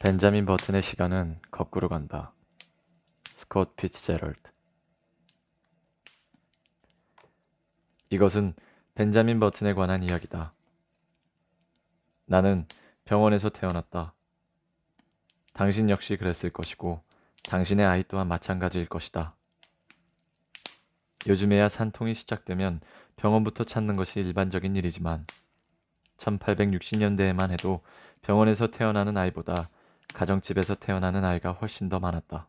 벤자민 버튼의 시간은 거꾸로 간다. 스콧 피츠제럴드. 이것은 벤자민 버튼에 관한 이야기다. 나는 병원에서 태어났다. 당신 역시 그랬을 것이고 당신의 아이 또한 마찬가지일 것이다. 요즘에야 산통이 시작되면 병원부터 찾는 것이 일반적인 일이지만 1860년대에만 해도 병원에서 태어나는 아이보다 가정집에서 태어나는 아이가 훨씬 더 많았다.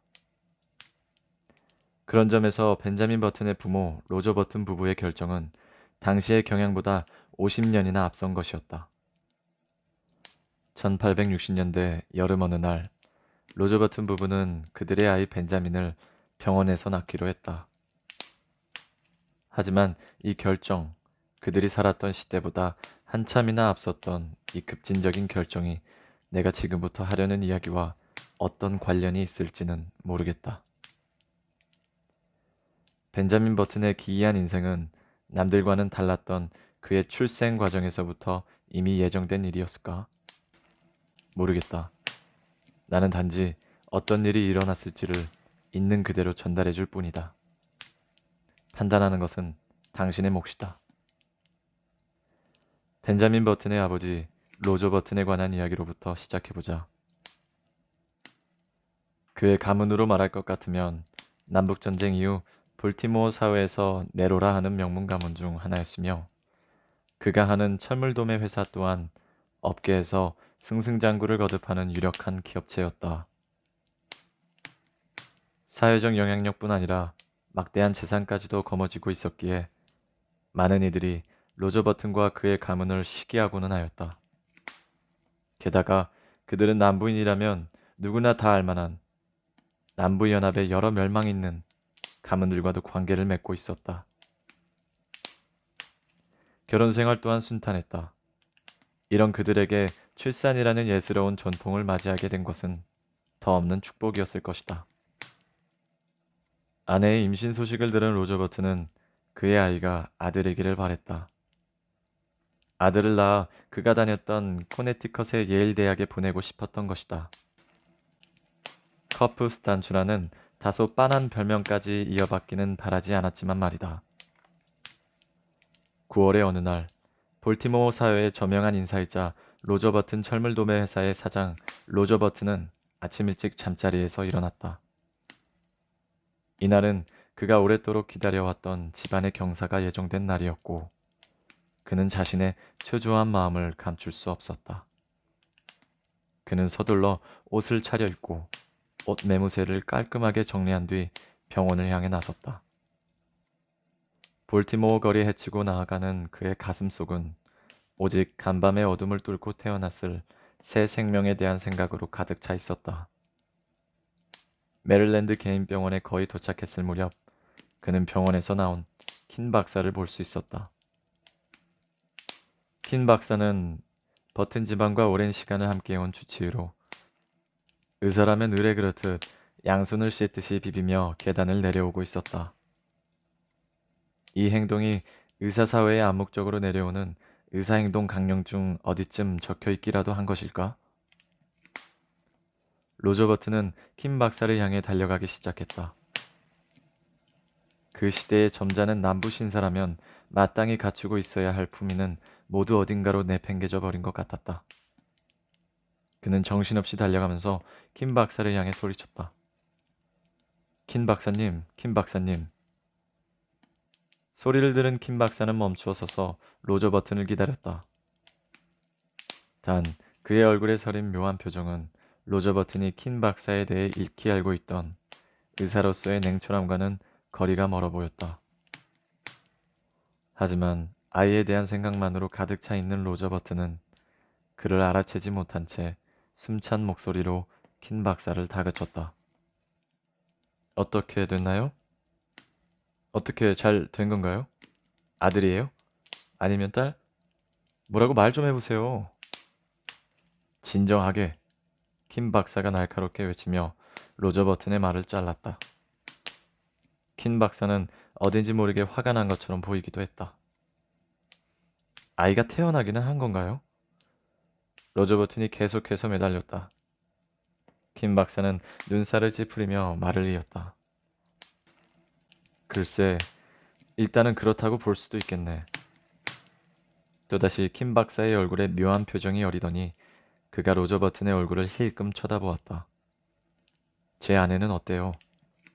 그런 점에서 벤자민 버튼의 부모 로저 버튼 부부의 결정은 당시의 경향보다 50년이나 앞선 것이었다. 1860년대 여름 어느 날 로저 버튼 부부는 그들의 아이 벤자민을 병원에서 낳기로 했다. 하지만 이 결정, 그들이 살았던 시대보다 한참이나 앞섰던 이 급진적인 결정이 내가 지금부터 하려는 이야기와 어떤 관련이 있을지는 모르겠다. 벤자민 버튼의 기이한 인생은 남들과는 달랐던 그의 출생 과정에서부터 이미 예정된 일이었을까? 모르겠다. 나는 단지 어떤 일이 일어났을지를 있는 그대로 전달해 줄 뿐이다. 판단하는 것은 당신의 몫이다. 벤자민 버튼의 아버지 로저 버튼에 관한 이야기로부터 시작해보자. 그의 가문으로 말할 것 같으면 남북전쟁 이후 볼티모어 사회에서 네로라 하는 명문 가문 중 하나였으며 그가 하는 철물도매 회사 또한 업계에서 승승장구를 거듭하는 유력한 기업체였다. 사회적 영향력뿐 아니라 막대한 재산까지도 거머쥐고 있었기에 많은 이들이 로저 버튼과 그의 가문을 시기하고는 하였다. 게다가 그들은 남부인이라면 누구나 다 알만한 남부연합의 여러 멸망 있는 가문들과도 관계를 맺고 있었다. 결혼 생활 또한 순탄했다. 이런 그들에게 출산이라는 예스러운 전통을 맞이하게 된 것은 더 없는 축복이었을 것이다. 아내의 임신 소식을 들은 로저 버튼은 그의 아이가 아들이기를 바랬다. 아들을 낳아 그가 다녔던 코네티컷의 예일 대학에 보내고 싶었던 것이다. 커프스 단추라는 다소 빤한 별명까지 이어받기는 바라지 않았지만 말이다. 9월의 어느 날 볼티모어 사회의 저명한 인사이자 로저 버튼 철물도매 회사의 사장 로저 버튼은 아침 일찍 잠자리에서 일어났다. 이날은 그가 오랫도록 기다려왔던 집안의 경사가 예정된 날이었고 그는 자신의 초조한 마음을 감출 수 없었다. 그는 서둘러 옷을 차려입고 옷 매무새를 깔끔하게 정리한 뒤 병원을 향해 나섰다. 볼티모어 거리에 헤치고 나아가는 그의 가슴속은 오직 간밤의 어둠을 뚫고 태어났을 새 생명에 대한 생각으로 가득 차 있었다. 메릴랜드 개인병원에 거의 도착했을 무렵 그는 병원에서 나온 킨 박사를 볼 수 있었다. 킨 박사는 버튼 집안과 오랜 시간을 함께해온 주치의로 의사라면 의뢰 그렇듯 양손을 씻듯이 비비며 계단을 내려오고 있었다. 이 행동이 의사사회에 암묵적으로 내려오는 의사행동 강령 중 어디쯤 적혀있기라도 한 것일까? 로저 버튼은 킴 박사를 향해 달려가기 시작했다. 그 시대의 점잖은 남부 신사라면 마땅히 갖추고 있어야 할 품위는 모두 어딘가로 내팽개져 버린 것 같았다. 그는 정신없이 달려가면서 킴 박사를 향해 소리쳤다. 킴 박사님, 킴 박사님. 소리를 들은 킴 박사는 멈추어 서서 로저 버튼을 기다렸다. 단 그의 얼굴에 서린 묘한 표정은 로저 버튼이 킴 박사에 대해 익히 알고 있던 의사로서의 냉철함과는 거리가 멀어 보였다. 하지만 아이에 대한 생각만으로 가득 차 있는 로저 버튼은 그를 알아채지 못한 채 숨찬 목소리로 킨 박사를 다그쳤다. 어떻게 됐나요? 어떻게 잘 된 건가요? 아들이에요? 아니면 딸? 뭐라고 말 좀 해보세요. 진정하게 킨 박사가 날카롭게 외치며 로저 버튼의 말을 잘랐다. 킨 박사는 어딘지 모르게 화가 난 것처럼 보이기도 했다. 아이가 태어나기는 한 건가요? 로저 버튼이 계속해서 매달렸다. 김 박사는 눈살을 찌푸리며 말을 이었다. 글쎄, 일단은 그렇다고 볼 수도 있겠네. 또다시 킴 박사의 얼굴에 묘한 표정이 여리더니 그가 로저 버튼의 얼굴을 힐끔 쳐다보았다. 제 아내는 어때요?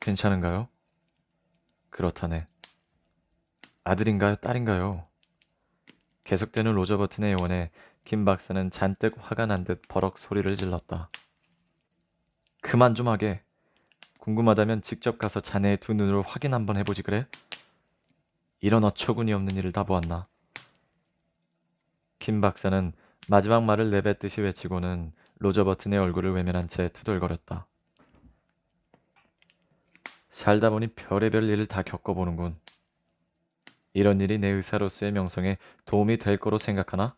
괜찮은가요? 그렇다네. 아들인가요? 딸인가요? 계속되는 로저 버튼의 요원에 킴 박사는 잔뜩 화가 난 듯 버럭 소리를 질렀다. 그만 좀 하게. 궁금하다면 직접 가서 자네의 두 눈으로 확인 한번 해보지 그래? 이런 어처구니 없는 일을 다 보았나? 킴 박사는 마지막 말을 내뱉듯이 외치고는 로저 버튼의 얼굴을 외면한 채 투덜거렸다. 살다 보니 별의별 일을 다 겪어보는군. 이런 일이 내 의사로서의 명성에 도움이 될 거로 생각하나?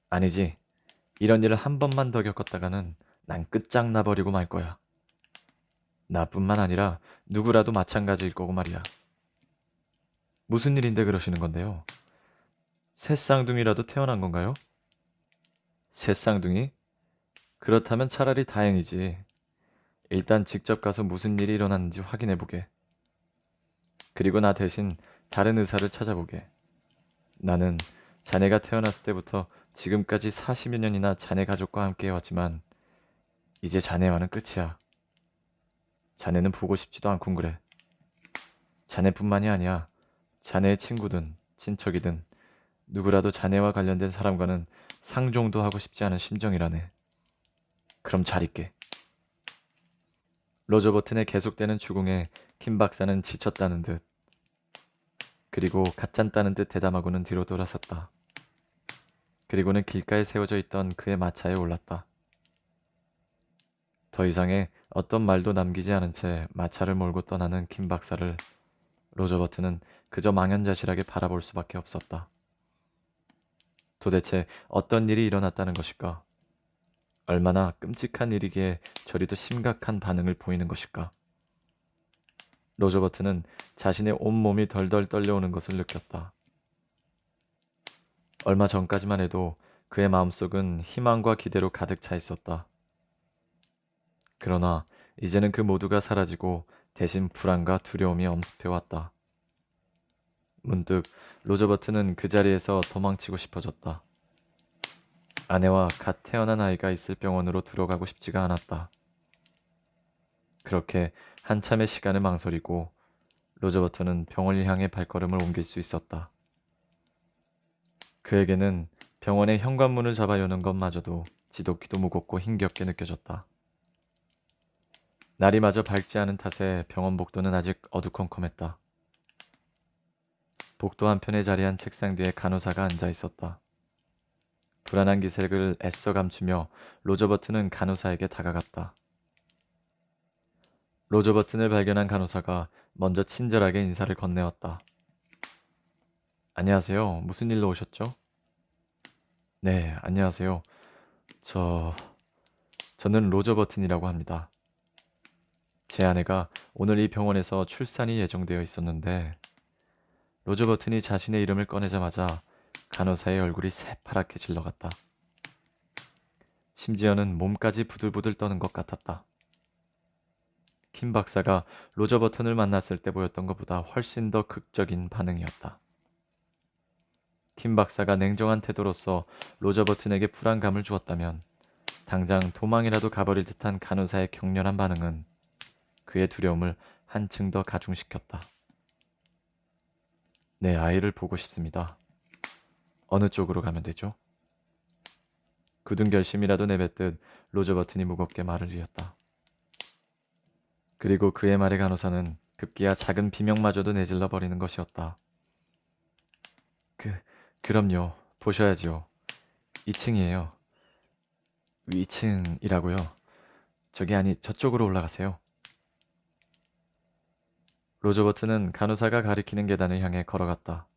아니지. 이런 일을 한 번만 더 겪었다가는 난 끝장나버리고 말 거야. 나뿐만 아니라 누구라도 마찬가지일 거고 말이야. 무슨 일인데 그러시는 건데요? 새 쌍둥이라도 태어난 건가요? 새 쌍둥이? 그렇다면 차라리 다행이지. 일단 직접 가서 무슨 일이 일어났는지 확인해 보게. 그리고 나 대신 다른 의사를 찾아보게. 나는 자네가 태어났을 때부터 지금까지 40여 년이나 자네 가족과 함께 해왔지만 이제 자네와는 끝이야. 자네는 보고 싶지도 않군 그래. 자네뿐만이 아니야. 자네의 친구든 친척이든 누구라도 자네와 관련된 사람과는 상종도 하고 싶지 않은 심정이라네. 그럼 잘 있게. 로저 버튼의 계속되는 추궁에 킴 박사는 지쳤다는 듯 그리고 갓잔다는 듯 대담하고는 뒤로 돌아섰다. 그리고는 길가에 세워져 있던 그의 마차에 올랐다. 더 이상의 어떤 말도 남기지 않은 채 마차를 몰고 떠나는 킴 박사를 로저 버튼은 그저 망연자실하게 바라볼 수밖에 없었다. 도대체 어떤 일이 일어났다는 것일까? 얼마나 끔찍한 일이기에 저리도 심각한 반응을 보이는 것일까? 로저 버튼은 자신의 온몸이 덜덜 떨려오는 것을 느꼈다. 얼마 전까지만 해도 그의 마음속은 희망과 기대로 가득 차 있었다. 그러나 이제는 그 모두가 사라지고 대신 불안과 두려움이 엄습해 왔다. 문득 로저 버튼은 그 자리에서 도망치고 싶어졌다. 아내와 갓 태어난 아이가 있을 병원으로 들어가고 싶지가 않았다. 그렇게 한참의 시간을 망설이고 로저 버튼은 병원을 향해 발걸음을 옮길 수 있었다. 그에게는 병원의 현관문을 잡아 여는 것마저도 지독히도 무겁고 힘겹게 느껴졌다. 날이 마저 밝지 않은 탓에 병원 복도는 아직 어두컴컴했다. 복도 한편에 자리한 책상 뒤에 간호사가 앉아 있었다. 불안한 기색을 애써 감추며 로저 버튼은 간호사에게 다가갔다. 로저 버튼을 발견한 간호사가 먼저 친절하게 인사를 건네었다. 안녕하세요. 무슨 일로 오셨죠? 네, 안녕하세요. 저는 로저 버튼이라고 합니다. 제 아내가 오늘 이 병원에서 출산이 예정되어 있었는데 로저 버튼이 자신의 이름을 꺼내자마자 간호사의 얼굴이 새파랗게 질러갔다. 심지어는 몸까지 부들부들 떠는 것 같았다. 킴 박사가 로저 버튼을 만났을 때 보였던 것보다 훨씬 더 극적인 반응이었다. 킴 박사가 냉정한 태도로서 로저 버튼에게 불안감을 주었다면 당장 도망이라도 가버릴 듯한 간호사의 격렬한 반응은 그의 두려움을 한층 더 가중시켰다. 내 아이를 보고 싶습니다. 어느 쪽으로 가면 되죠? 굳은 결심이라도 내뱉듯 로저 버튼이 무겁게 말을 이었다. 그리고 그의 말에 간호사는 급기야 작은 비명마저도 내질러 버리는 것이었다. 그럼요. 보셔야지요. 2층이에요. 위층이라고요. 저기 아니 저쪽으로 올라가세요. 로저 버튼은 간호사가 가리키는 계단을 향해 걸어갔다.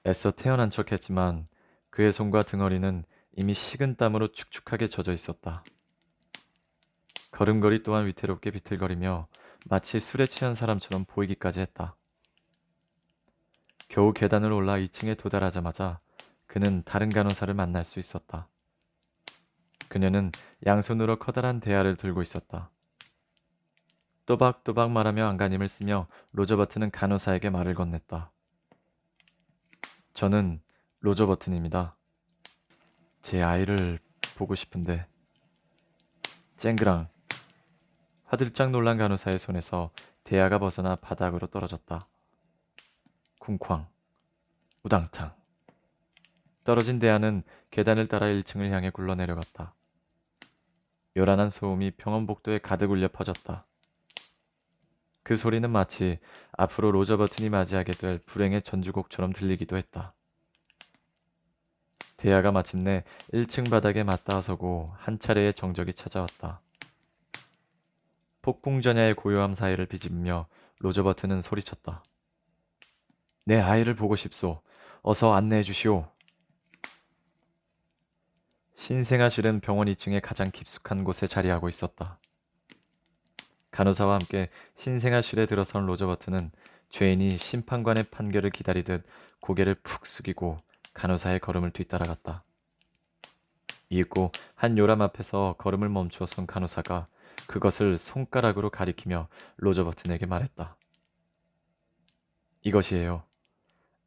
애써 태어난 척했지만 그의 손과 등허리는 이미 식은 땀으로 축축하게 젖어 있었다. 걸음걸이 또한 위태롭게 비틀거리며 마치 술에 취한 사람처럼 보이기까지 했다. 겨우 계단을 올라 2층에 도달하자마자 그는 다른 간호사를 만날 수 있었다. 그녀는 양손으로 커다란 대야를 들고 있었다. 또박또박 말하며 안간힘을 쓰며 로저 버튼은 간호사에게 말을 건넸다. 저는 로저 버튼입니다. 제 아이를 보고 싶은데. 쨍그랑. 화들짝 놀란 간호사의 손에서 대야가 벗어나 바닥으로 떨어졌다. 쿵쾅. 우당탕. 떨어진 대야는 계단을 따라 1층을 향해 굴러내려갔다. 요란한 소음이 병원 복도에 가득 울려 퍼졌다. 그 소리는 마치 앞으로 로저 버튼이 맞이하게 될 불행의 전주곡처럼 들리기도 했다. 대야가 마침내 1층 바닥에 맞닿아서고 한 차례의 정적이 찾아왔다. 폭풍전야의 고요함 사이를 비집으며 로저 버튼은 소리쳤다. 내 아이를 보고 싶소. 어서 안내해 주시오. 신생아실은 병원 2층의 가장 깊숙한 곳에 자리하고 있었다. 간호사와 함께 신생아실에 들어선 로저 버튼은 죄인이 심판관의 판결을 기다리듯 고개를 푹 숙이고 간호사의 걸음을 뒤따라갔다. 이윽고 한 요람 앞에서 걸음을 멈추어 선 간호사가 그것을 손가락으로 가리키며 로저 버튼에게 말했다. 이것이에요.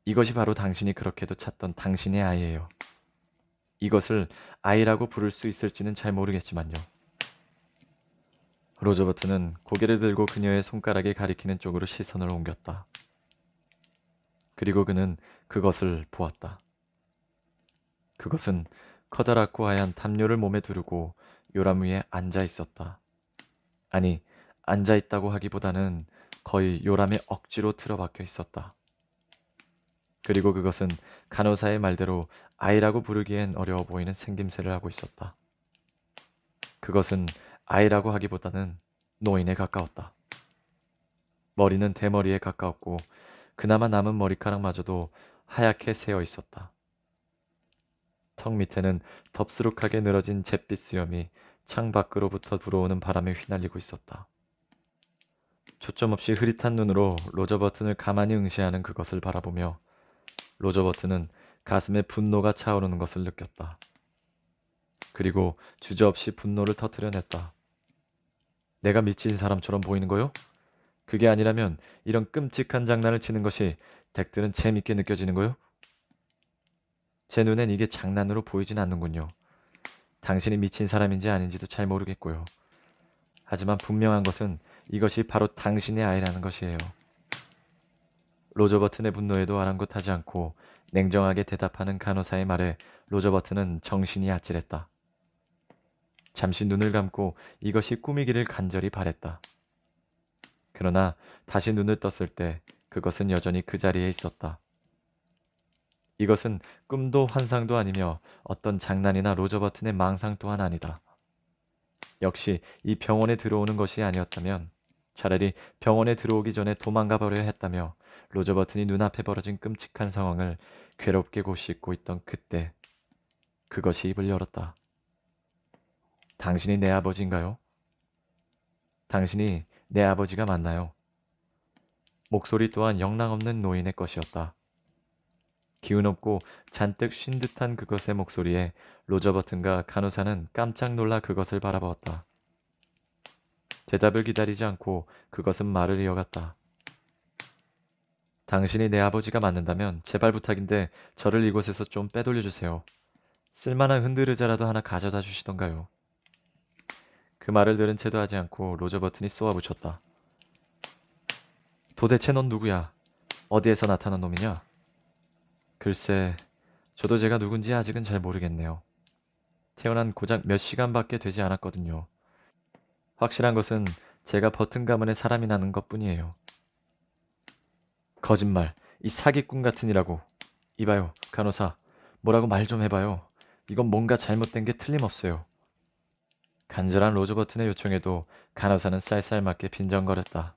이것이 바로 당신이 그렇게도 찾던 당신의 아이예요. 이것을 아이라고 부를 수 있을지는 잘 모르겠지만요. 로저 버튼은 고개를 들고 그녀의 손가락이 가리키는 쪽으로 시선을 옮겼다. 그리고 그는 그것을 보았다. 그것은 커다랗고 하얀 담요를 몸에 두르고 요람 위에 앉아 있었다. 아니, 앉아 있다고 하기보다는 거의 요람에 억지로 틀어박혀 있었다. 그리고 그것은 간호사의 말대로 아이라고 부르기엔 어려워 보이는 생김새를 하고 있었다. 그것은 아이라고 하기보다는 노인에 가까웠다. 머리는 대머리에 가까웠고 그나마 남은 머리카락마저도 하얗게 새어 있었다. 턱 밑에는 덥수룩하게 늘어진 잿빛 수염이 창 밖으로부터 불어오는 바람에 휘날리고 있었다. 초점 없이 흐릿한 눈으로 로저 버튼을 가만히 응시하는 그것을 바라보며 로저 버튼은 가슴에 분노가 차오르는 것을 느꼈다. 그리고 주저없이 분노를 터뜨려냈다. 내가 미친 사람처럼 보이는 거요? 그게 아니라면 이런 끔찍한 장난을 치는 것이 댁들은 재밌게 느껴지는 거요? 제 눈엔 이게 장난으로 보이진 않는군요. 당신이 미친 사람인지 아닌지도 잘 모르겠고요. 하지만 분명한 것은 이것이 바로 당신의 아이라는 것이에요. 로저 버튼의 분노에도 아랑곳하지 않고 냉정하게 대답하는 간호사의 말에 로저 버튼은 정신이 아찔했다. 잠시 눈을 감고 이것이 꿈이기를 간절히 바랬다. 그러나 다시 눈을 떴을 때 그것은 여전히 그 자리에 있었다. 이것은 꿈도 환상도 아니며 어떤 장난이나 로저 버튼의 망상 또한 아니다. 역시 이 병원에 들어오는 것이 아니었다면 차라리 병원에 들어오기 전에 도망가 버려야 했다며 로저 버튼이 눈앞에 벌어진 끔찍한 상황을 괴롭게 고씻고 있던 그때 그것이 입을 열었다. 당신이 내 아버지인가요? 당신이 내 아버지가 맞나요? 목소리 또한 영랑없는 노인의 것이었다. 기운 없고 잔뜩 쉰 듯한 그것의 목소리에 로저 버튼과 간호사는 깜짝 놀라 그것을 바라보았다. 대답을 기다리지 않고 그것은 말을 이어갔다. 당신이 내 아버지가 맞는다면 제발 부탁인데 저를 이곳에서 좀 빼돌려 주세요. 쓸만한 흔들의자라도 하나 가져다 주시던가요. 그 말을 들은 채도 하지 않고 로저 버튼이 쏘아붙였다. 도대체 넌 누구야? 어디에서 나타난 놈이냐? 글쎄, 저도 제가 누군지 아직은 잘 모르겠네요. 태어난 고작 몇 시간밖에 되지 않았거든요. 확실한 것은 제가 버튼 가문의 사람이라는 것뿐이에요. 거짓말, 이 사기꾼 같으니라고. 이봐요, 간호사. 뭐라고 말 좀 해봐요. 이건 뭔가 잘못된 게 틀림없어요. 간절한 로저 버튼의 요청에도 간호사는 쌀쌀맞게 빈정거렸다.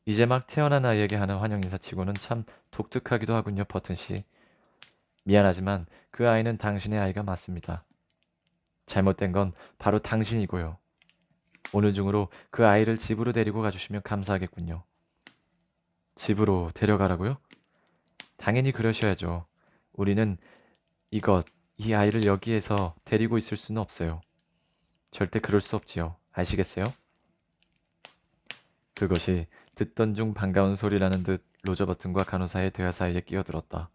이제 막 태어난 아이에게 하는 환영 인사치고는 참 독특하기도 하군요, 버튼 씨. 미안하지만 그 아이는 당신의 아이가 맞습니다. 잘못된 건 바로 당신이고요. 오늘 중으로 그 아이를 집으로 데리고 가주시면 감사하겠군요. 집으로 데려가라고요? 당연히 그러셔야죠. 우리는 이것, 이 아이를 여기에서 데리고 있을 수는 없어요. 절대 그럴 수 없지요. 아시겠어요? 그것이 듣던 중 반가운 소리라는 듯 로저 버튼과 간호사의 대화 사이에 끼어들었다.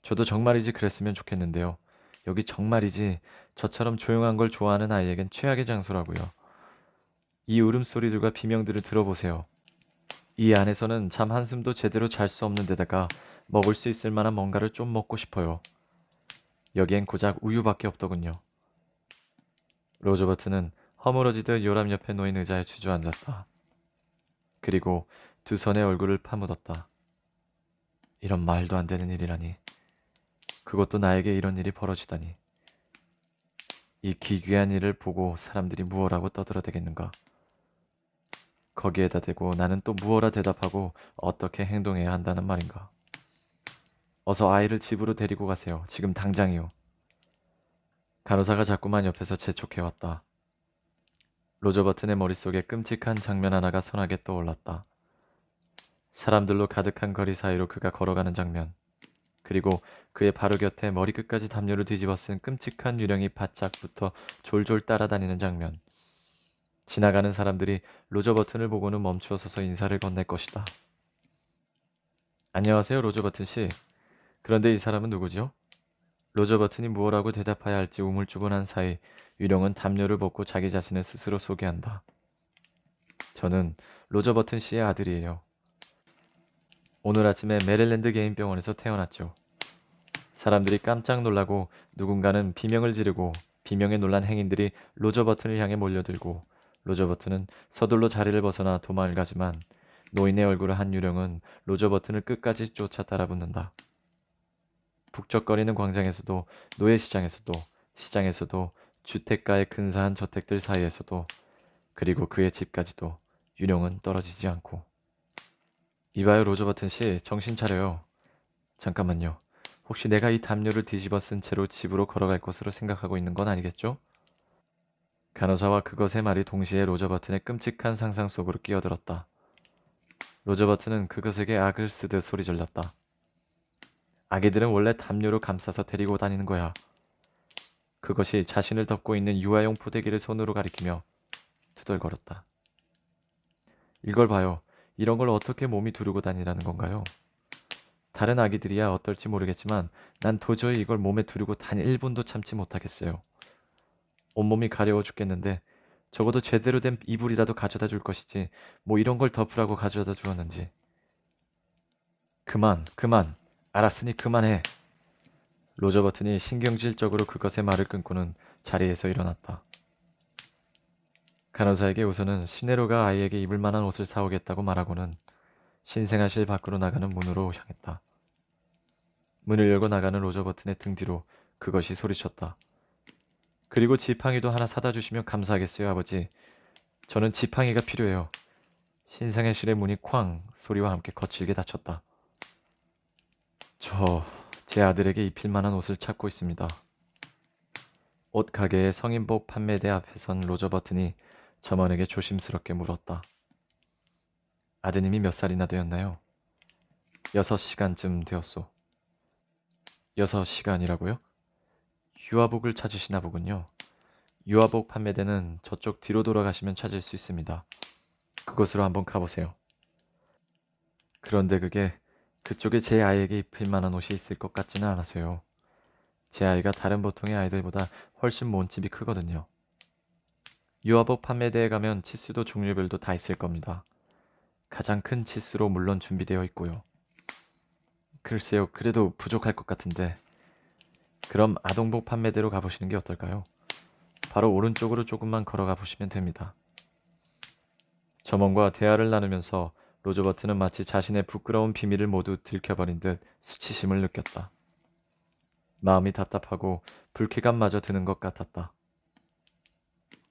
저도 정말이지 그랬으면 좋겠는데요. 여기 정말이지 저처럼 조용한 걸 좋아하는 아이에겐 최악의 장소라고요. 이 울음소리들과 비명들을 들어보세요. 이 안에서는 잠 한숨도 제대로 잘 수 없는 데다가 먹을 수 있을 만한 뭔가를 좀 먹고 싶어요. 여기엔 고작 우유밖에 없더군요. 로저 버튼은 허물어지듯 요람 옆에 놓인 의자에 주저앉았다. 그리고 두 손에 얼굴을 파묻었다. 이런 말도 안 되는 일이라니. 그것도 나에게 이런 일이 벌어지다니. 이 기괴한 일을 보고 사람들이 무엇라고 떠들어대겠는가. 거기에다 대고 나는 또 무엇라 대답하고 어떻게 행동해야 한다는 말인가. 어서 아이를 집으로 데리고 가세요. 지금 당장이요. 간호사가 자꾸만 옆에서 재촉해왔다. 로저 버튼의 머릿속에 끔찍한 장면 하나가 선하게 떠올랐다. 사람들로 가득한 거리 사이로 그가 걸어가는 장면. 그리고 그의 바로 곁에 머리끝까지 담요를 뒤집어 쓴 끔찍한 유령이 바짝 붙어 졸졸 따라다니는 장면. 지나가는 사람들이 로저 버튼을 보고는 멈추어 서서 인사를 건넬 것이다. 안녕하세요, 로저 버튼 씨. 그런데 이 사람은 누구죠? 로저 버튼이 무엇라고 대답해야 할지 우물쭈물한 사이 유령은 담요를 벗고 자기 자신을 스스로 소개한다. 저는 로저 버튼 씨의 아들이에요. 오늘 아침에 메릴랜드 개인병원에서 태어났죠. 사람들이 깜짝 놀라고 누군가는 비명을 지르고 비명에 놀란 행인들이 로저 버튼을 향해 몰려들고 로저 버튼은 서둘러 자리를 벗어나 도망을 가지만 노인의 얼굴을 한 유령은 로저 버튼을 끝까지 쫓아 따라붙는다. 북적거리는 광장에서도 노예시장에서도 시장에서도 주택가의 근사한 저택들 사이에서도 그리고 그의 집까지도 유령은 떨어지지 않고. 이봐요 로저 버튼 씨, 정신 차려요. 잠깐만요. 혹시 내가 이 담요를 뒤집어 쓴 채로 집으로 걸어갈 것으로 생각하고 있는 건 아니겠죠? 간호사와 그것의 말이 동시에 로저 버튼의 끔찍한 상상 속으로 끼어들었다. 로저 버튼은 그것에게 악을 쓰듯 소리 질렀다. 아기들은 원래 담요로 감싸서 데리고 다니는 거야. 그것이 자신을 덮고 있는 유아용 포대기를 손으로 가리키며 투덜거렸다. 이걸 봐요. 이런 걸 어떻게 몸이 두르고 다니라는 건가요? 다른 아기들이야 어떨지 모르겠지만 난 도저히 이걸 몸에 두르고 단 1분도 참지 못하겠어요. 온몸이 가려워 죽겠는데 적어도 제대로 된 이불이라도 가져다 줄 것이지 뭐 이런 걸 덮으라고 가져다 주었는지. 그만. 알았으니 그만해. 로저 버튼이 신경질적으로 그것의 말을 끊고는 자리에서 일어났다. 간호사에게 우선은 시내로가 아이에게 입을 만한 옷을 사오겠다고 말하고는 신생아실 밖으로 나가는 문으로 향했다. 문을 열고 나가는 로저 버튼의 등 뒤로 그것이 소리쳤다. 그리고 지팡이도 하나 사다 주시면 감사하겠어요, 아버지. 저는 지팡이가 필요해요. 신생아실의 문이 쾅 소리와 함께 거칠게 닫혔다. 제 아들에게 입힐 만한 옷을 찾고 있습니다. 옷 가게의 성인복 판매대 앞에 선 로저 버튼이 점원에게 조심스럽게 물었다. 아드님이 몇 살이나 되었나요? 6시간쯤 되었소. 6시간이라고요? 유아복을 찾으시나 보군요. 유아복 판매대는 저쪽 뒤로 돌아가시면 찾을 수 있습니다. 그곳으로 한번 가보세요. 그런데 그게 그쪽에 제 아이에게 입힐 만한 옷이 있을 것 같지는 않아서요. 제 아이가 다른 보통의 아이들보다 훨씬 몸집이 크거든요. 유아복 판매대에 가면 치수도 종류별도 다 있을 겁니다. 가장 큰 치수로 물론 준비되어 있고요. 글쎄요, 그래도 부족할 것 같은데. 그럼 아동복 판매대로 가보시는 게 어떨까요? 바로 오른쪽으로 조금만 걸어가 보시면 됩니다. 점원과 대화를 나누면서 로저 버튼은 마치 자신의 부끄러운 비밀을 모두 들켜버린 듯 수치심을 느꼈다. 마음이 답답하고 불쾌감마저 드는 것 같았다.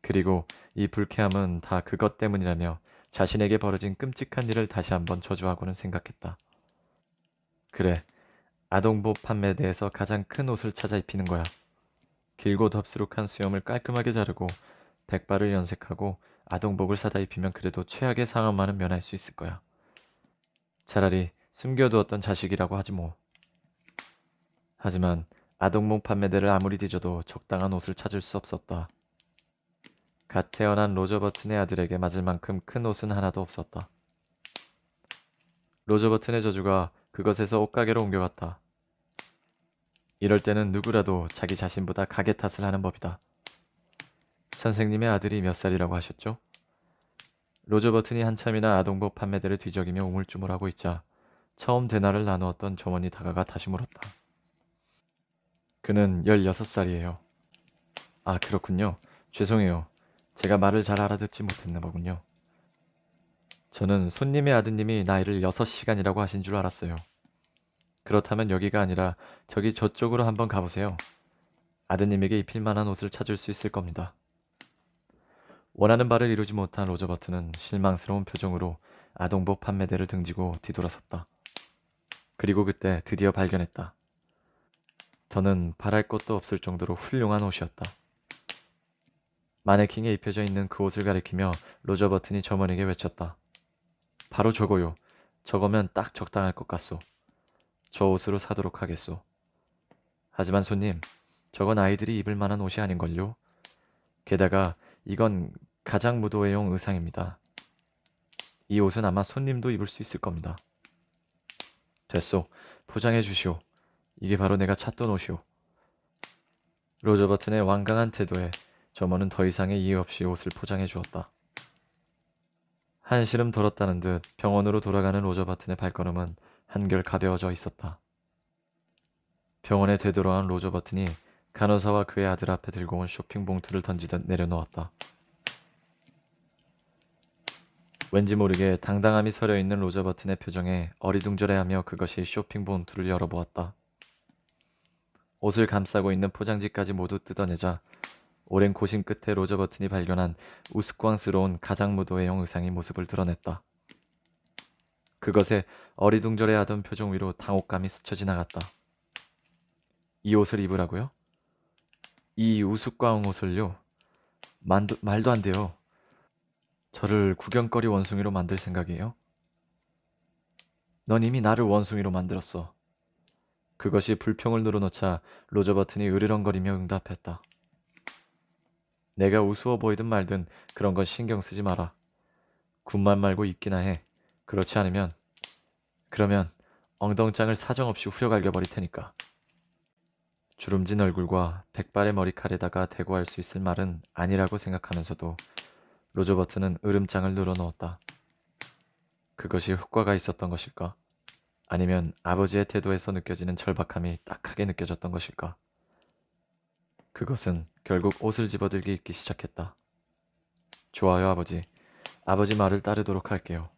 그리고 이 불쾌함은 다 그것 때문이라며 자신에게 벌어진 끔찍한 일을 다시 한번 저주하고는 생각했다. 그래, 아동복 판매대에서 가장 큰 옷을 찾아 입히는 거야. 길고 덥수룩한 수염을 깔끔하게 자르고 백발을 연색하고 아동복을 사다 입히면 그래도 최악의 상황만은 면할 수 있을 거야. 차라리 숨겨두었던 자식이라고 하지 뭐. 하지만 아동복 판매대를 아무리 뒤져도 적당한 옷을 찾을 수 없었다. 갓 태어난 로저 버튼의 아들에게 맞을 만큼 큰 옷은 하나도 없었다. 로저 버튼의 저주가 그것에서 옷가게로 옮겨갔다. 이럴 때는 누구라도 자기 자신보다 가게 탓을 하는 법이다. 선생님의 아들이 몇 살이라고 하셨죠? 로저 버튼이 한참이나 아동복 판매대를 뒤적이며 우물쭈물하고 있자 처음 대화를 나누었던 점원이 다가가 다시 물었다. 그는 16살이에요. 아, 그렇군요. 죄송해요. 제가 말을 잘 알아듣지 못했나 보군요. 저는 손님의 아드님이 나이를 6시간이라고 하신 줄 알았어요. 그렇다면 여기가 아니라 저기 저쪽으로 한번 가보세요. 아드님에게 입힐 만한 옷을 찾을 수 있을 겁니다. 원하는 바를 이루지 못한 로저 버튼은 실망스러운 표정으로 아동복 판매대를 등지고 뒤돌아섰다. 그리고 그때 드디어 발견했다. 저는 바랄 것도 없을 정도로 훌륭한 옷이었다. 마네킹에 입혀져 있는 그 옷을 가리키며 로저 버튼이 점원에게 외쳤다. 바로 저거요. 저거면 딱 적당할 것 같소. 저 옷으로 사도록 하겠소. 하지만 손님, 저건 아이들이 입을 만한 옷이 아닌걸요. 게다가 이건 가장 무도회용 의상입니다. 이 옷은 아마 손님도 입을 수 있을 겁니다. 됐소. 포장해 주시오. 이게 바로 내가 찾던 옷이오. 로저 버튼의 완강한 태도에 점원은 더 이상의 이유 없이 옷을 포장해 주었다. 한시름 돌았다는 듯 병원으로 돌아가는 로저 버튼의 발걸음은 한결 가벼워져 있었다. 병원에 되돌아온 로저 버튼이 간호사와 그의 아들 앞에 들고 온 쇼핑 봉투를 던지듯 내려놓았다. 왠지 모르게 당당함이 서려있는 로저 버튼의 표정에 어리둥절해하며 그것이 쇼핑 봉투를 열어보았다. 옷을 감싸고 있는 포장지까지 모두 뜯어내자 오랜 고심 끝에 로저 버튼이 발견한 우스꽝스러운 가장무도회용 의상이 모습을 드러냈다. 그것에 어리둥절해하던 표정 위로 당혹감이 스쳐 지나갔다. 이 옷을 입으라고요? 이 우스꽝 옷을요? 말도 안 돼요. 저를 구경거리 원숭이로 만들 생각이에요? 넌 이미 나를 원숭이로 만들었어. 그것이 불평을 늘어놓자 로저 버튼이 으르렁거리며 응답했다. 내가 우스워 보이든 말든 그런 건 신경 쓰지 마라. 군말 말고 입기나 해. 그렇지 않으면 그러면 엉덩장을 사정없이 후려갈겨 버릴 테니까. 주름진 얼굴과 백발의 머리칼에다가 대고 할 수 있을 말은 아니라고 생각하면서도 로저 버튼은 으름장을 늘어놓았다. 그것이 효과가 있었던 것일까? 아니면 아버지의 태도에서 느껴지는 절박함이 딱하게 느껴졌던 것일까? 그것은 결국 옷을 집어들기 입기 시작했다. 좋아요, 아버지. 아버지 말을 따르도록 할게요.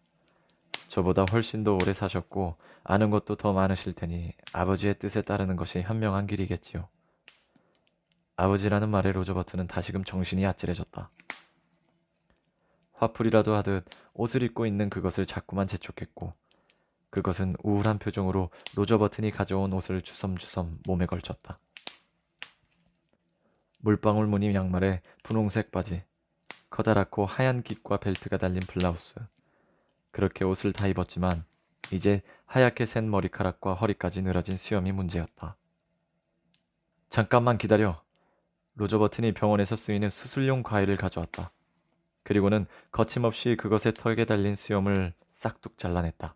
저보다 훨씬 더 오래 사셨고 아는 것도 더 많으실 테니 아버지의 뜻에 따르는 것이 현명한 길이겠지요. 아버지라는 말에 로저 버튼은 다시금 정신이 아찔해졌다. 화풀이라도 하듯 옷을 입고 있는 그것을 자꾸만 재촉했고 그것은 우울한 표정으로 로저 버튼이 가져온 옷을 주섬주섬 몸에 걸쳤다. 물방울 무늬 양말에 분홍색 바지, 커다랗고 하얀 깃과 벨트가 달린 블라우스. 그렇게 옷을 다 입었지만 이제 하얗게 샌 머리카락과 허리까지 늘어진 수염이 문제였다. 잠깐만 기다려. 로저 버튼이 병원에서 쓰이는 수술용 과일을 가져왔다. 그리고는 거침없이 그것의 턱에 달린 수염을 싹둑 잘라냈다.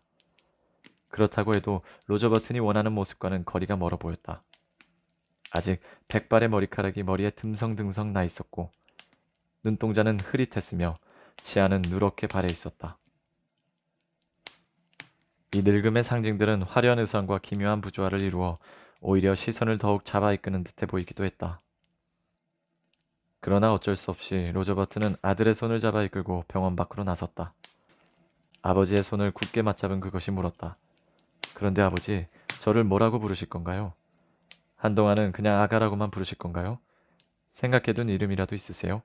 그렇다고 해도 로저 버튼이 원하는 모습과는 거리가 멀어 보였다. 아직 백발의 머리카락이 머리에 듬성듬성 나 있었고 눈동자는 흐릿했으며 치아는 누렇게 발해 있었다. 이 늙음의 상징들은 화려한 의상과 기묘한 부조화를 이루어 오히려 시선을 더욱 잡아 이끄는 듯해 보이기도 했다. 그러나 어쩔 수 없이 로저 버튼은 아들의 손을 잡아 이끌고 병원 밖으로 나섰다. 아버지의 손을 굳게 맞잡은 그것이 물었다. 그런데 아버지, 저를 뭐라고 부르실 건가요? 한동안은 그냥 아가라고만 부르실 건가요? 생각해둔 이름이라도 있으세요?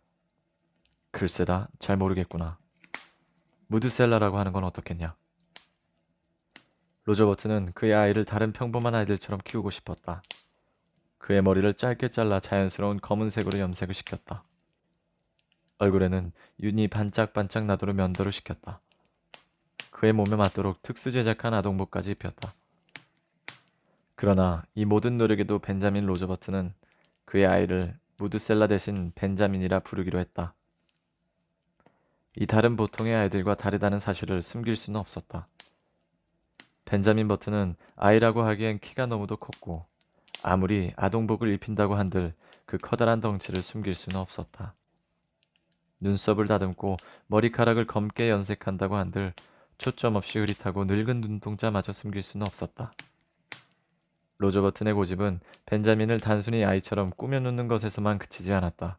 글쎄다, 잘 모르겠구나. 무드셀라라고 하는 건 어떻겠냐? 로저 버튼은 그의 아이를 다른 평범한 아이들처럼 키우고 싶었다. 그의 머리를 짧게 잘라 자연스러운 검은색으로 염색을 시켰다. 얼굴에는 윤이 반짝반짝 나도록 면도를 시켰다. 그의 몸에 맞도록 특수 제작한 아동복까지 입혔다. 그러나 이 모든 노력에도 벤자민 로저버트는 그의 아이를 무드셀라 대신 벤자민이라 부르기로 했다. 이 다른 보통의 아이들과 다르다는 사실을 숨길 수는 없었다. 벤자민 버튼은 아이라고 하기엔 키가 너무도 컸고 아무리 아동복을 입힌다고 한들 그 커다란 덩치를 숨길 수는 없었다. 눈썹을 다듬고 머리카락을 검게 연색한다고 한들 초점 없이 흐릿하고 늙은 눈동자마저 숨길 수는 없었다. 로저 버튼의 고집은 벤자민을 단순히 아이처럼 꾸며놓는 것에서만 그치지 않았다.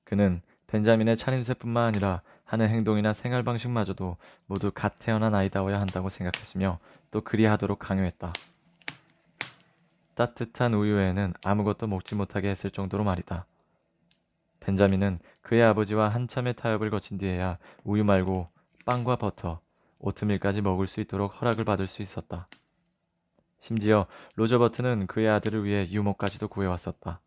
그는 벤자민의 차림새뿐만 아니라 하는 행동이나 생활 방식마저도 모두 갓 태어난 아이다워야 한다고 생각했으며 또 그리하도록 강요했다. 따뜻한 우유에는 아무것도 먹지 못하게 했을 정도로 말이다. 벤자민은 그의 아버지와 한참의 타협을 거친 뒤에야 우유 말고 빵과 버터, 오트밀까지 먹을 수 있도록 허락을 받을 수 있었다. 심지어 로저 버튼은 그의 아들을 위해 유모까지도 구해왔었다.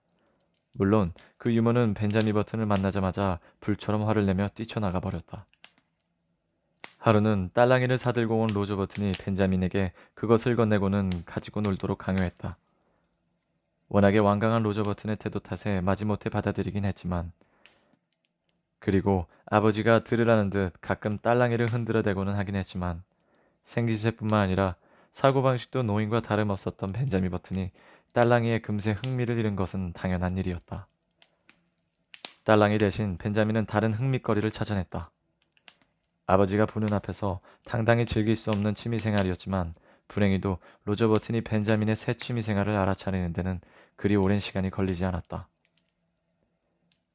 물론 그 유모는 벤자민 버튼을 만나자마자 불처럼 화를 내며 뛰쳐나가 버렸다. 하루는 딸랑이를 사들고 온 로저 버튼이 벤자민에게 그것을 건네고는 가지고 놀도록 강요했다. 워낙에 완강한 로저 버튼의 태도 탓에 마지못해 받아들이긴 했지만 그리고 아버지가 들으라는 듯 가끔 딸랑이를 흔들어대고는 하긴 했지만 생기세뿐만 아니라 사고방식도 노인과 다름없었던 벤자민 버튼이 딸랑이의 금세 흥미를 잃은 것은 당연한 일이었다. 딸랑이 대신 벤자민은 다른 흥미거리를 찾아냈다. 아버지가 보는 앞에서 당당히 즐길 수 없는 취미생활이었지만 불행히도 로저 버튼이 벤자민의 새 취미생활을 알아차리는 데는 그리 오랜 시간이 걸리지 않았다.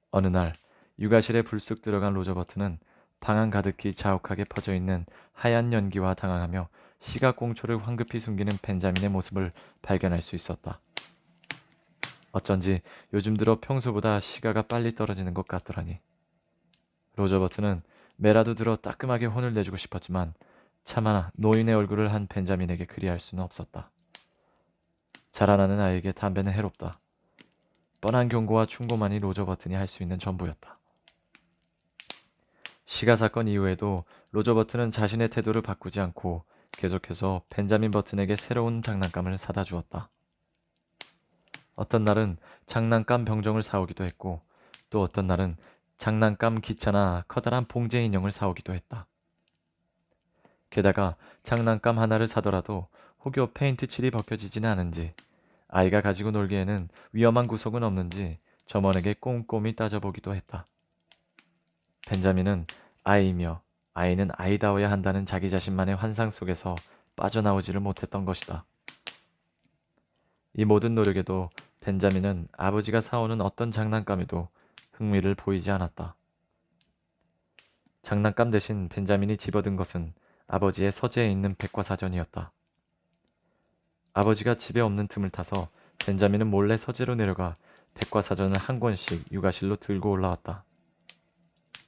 어느 날 육아실에 불쑥 들어간 로저 버튼은 방 안 가득히 자욱하게 퍼져있는 하얀 연기와 당황하며 시각공초를 황급히 숨기는 벤자민의 모습을 발견할 수 있었다. 어쩐지 요즘 들어 평소보다 시가가 빨리 떨어지는 것 같더라니. 로저 버튼은 매라도 들어 따끔하게 혼을 내주고 싶었지만 차마 노인의 얼굴을 한 벤자민에게 그리할 수는 없었다. 자라나는 아이에게 담배는 해롭다. 뻔한 경고와 충고만이 로저 버튼이 할 수 있는 전부였다. 시가 사건 이후에도 로저 버튼은 자신의 태도를 바꾸지 않고 계속해서 벤자민 버튼에게 새로운 장난감을 사다 주었다. 어떤 날은 장난감 병정을 사오기도 했고 또 어떤 날은 장난감 기차나 커다란 봉제 인형을 사오기도 했다. 게다가 장난감 하나를 사더라도 혹여 페인트 칠이 벗겨지지는 않은지 아이가 가지고 놀기에는 위험한 구석은 없는지 점원에게 꼼꼼히 따져보기도 했다. 벤자민은 아이이며 아이는 아이다워야 한다는 자기 자신만의 환상 속에서 빠져나오지를 못했던 것이다. 이 모든 노력에도 벤자민은 아버지가 사오는 어떤 장난감에도 흥미를 보이지 않았다. 장난감 대신 벤자민이 집어든 것은 아버지의 서재에 있는 백과사전이었다. 아버지가 집에 없는 틈을 타서 벤자민은 몰래 서재로 내려가 백과사전을 한 권씩 육아실로 들고 올라왔다.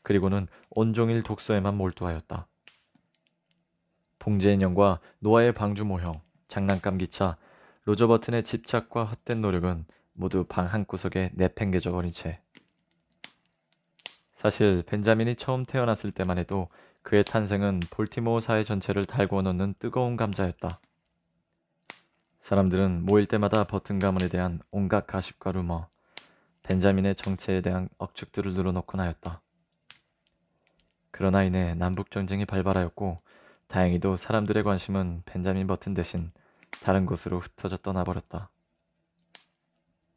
그리고는 온종일 독서에만 몰두하였다. 봉제 인형과 노아의 방주 모형, 장난감 기차, 로저 버튼의 집착과 헛된 노력은 모두 방 한구석에 내팽개져 버린 채. 사실 벤자민이 처음 태어났을 때만 해도 그의 탄생은 볼티모어 사회 전체를 달구어 넣는 뜨거운 감자였다. 사람들은 모일 때마다 버튼 가문에 대한 온갖 가십과 루머, 벤자민의 정체에 대한 억측들을 늘어놓곤 하였다. 그러나 이내 남북전쟁이 발발하였고 다행히도 사람들의 관심은 벤자민 버튼 대신 다른 곳으로 흩어져 떠나버렸다.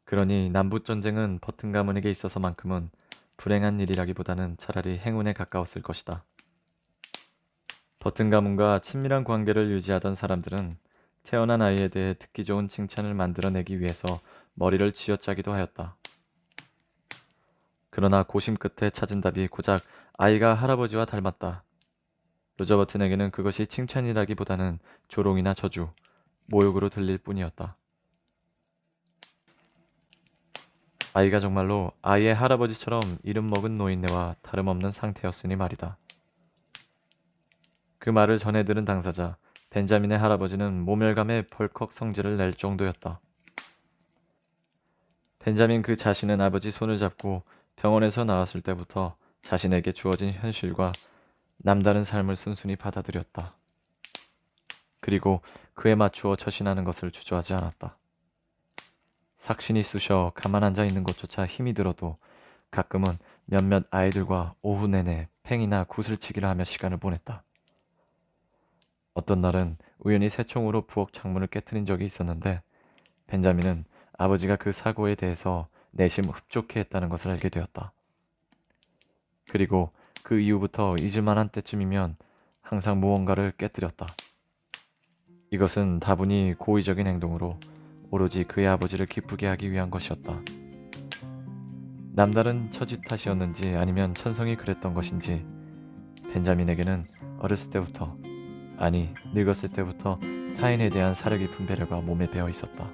그러니 남북전쟁은 버튼 가문에게 있어서만큼은 불행한 일이라기보다는 차라리 행운에 가까웠을 것이다. 버튼 가문과 친밀한 관계를 유지하던 사람들은 태어난 아이에 대해 듣기 좋은 칭찬을 만들어내기 위해서 머리를 쥐어짜기도 하였다. 그러나 고심 끝에 찾은 답이 고작 아이가 할아버지와 닮았다. 로저 버튼에게는 그것이 칭찬이라기보다는 조롱이나 저주, 모욕으로 들릴 뿐이었다. 아이가 정말로 아이의 할아버지처럼 이름 먹은 노인네와 다름없는 상태였으니 말이다. 그 말을 전해 들은 당사자 벤자민의 할아버지는 모멸감에 벌컥 성질을 낼 정도였다. 벤자민 그 자신은 아버지 손을 잡고 병원에서 나왔을 때부터 자신에게 주어진 현실과 남다른 삶을 순순히 받아들였다. 그리고 그에 맞추어 처신하는 것을 주저하지 않았다. 삭신이 쑤셔 가만 앉아 있는 것조차 힘이 들어도 가끔은 몇몇 아이들과 오후 내내 팽이나 구슬치기를 하며 시간을 보냈다. 어떤 날은 우연히 새총으로 부엌 창문을 깨트린 적이 있었는데 벤자민은 아버지가 그 사고에 대해서 내심 흡족해 했다는 것을 알게 되었다. 그리고 그 이후부터 잊을 만한 때쯤이면 항상 무언가를 깨뜨렸다. 이것은 다분히 고의적인 행동으로 오로지 그의 아버지를 기쁘게 하기 위한 것이었다. 남다른 처지 탓이었는지 아니면 천성이 그랬던 것인지 벤자민에게는 어렸을 때부터, 아니 늙었을 때부터 타인에 대한 사려 깊은 배려가 몸에 배어 있었다.